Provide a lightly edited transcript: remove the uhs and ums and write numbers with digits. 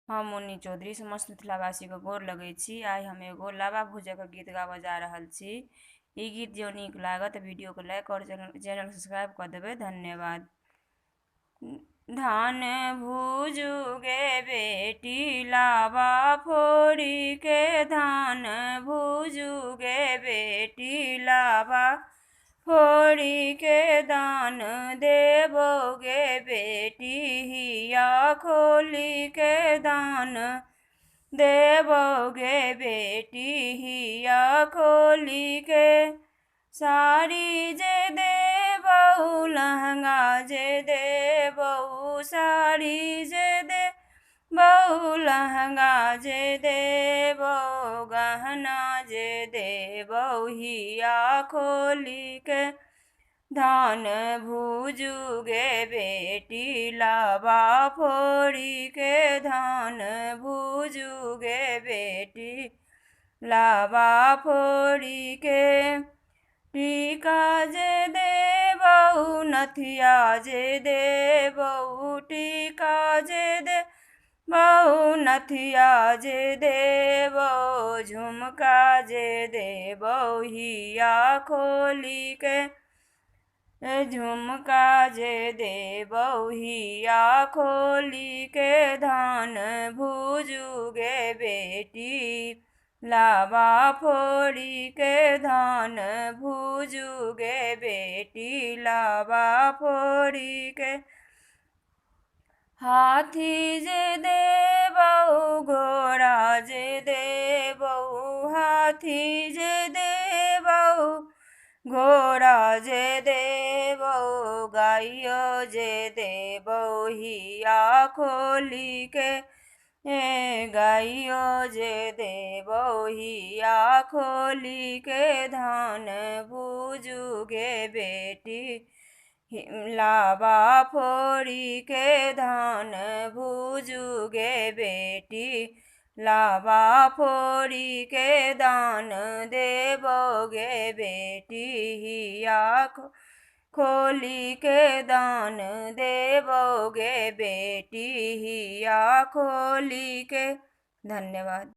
हम मुन्नी चौधरी समस्त मिथिलावासी के गोर लगै छी। आइ हम एगो लावा भुजक गीत गाबऽ जा रहल छी। ई गीत जो नीक लागत वीडियो को लाइक और चैनल सब्सक्राइब कर देबै। धन्यवाद। धान भूजू गे बेटी लावा फोड़ी के, धान भूजू गे बेटी लावा फोड़ी के, दान देबोगे बेटी हिया खोली के, दान देबोगे बेटी हिया खोली के। साड़ी जे देबहु लहंगा जे देबहु, साड़ी जे देबहु लहंगा जे देबहु, गहना जे देबहु हिया खोली के। धान भूजू गे बेटी लावा फोड़ी के, धान भूजू गे बेटी लावा फोड़ी के। टीका जे देबहु नथिया जे देबहु, टीका जे देबहु नथिया जे देबहु, झुमका जे देबहु हिया खोली के। झुमका जे देबहु हिया खोली के, धान भूजू गे बेटी लावा फोड़ी के, धान भूजू गे बेटी लावा फोड़ी के। हाथी जे देबहु घोड़ा जे देबहु, हाथी जे देबहु घोड़ा जे देबहु, गाइयो जे देबहु हिया खोली के। गाइयो जे देबहु हिया खोली के, धान भूजू गे बेटी लावा फोड़ी के, धान भूजू गे बेटी लावा फोड़ी के, दान देबोगे बेटी हिया खोली के, दान देबोगे बेटी हिया खोली के। धन्यवाद।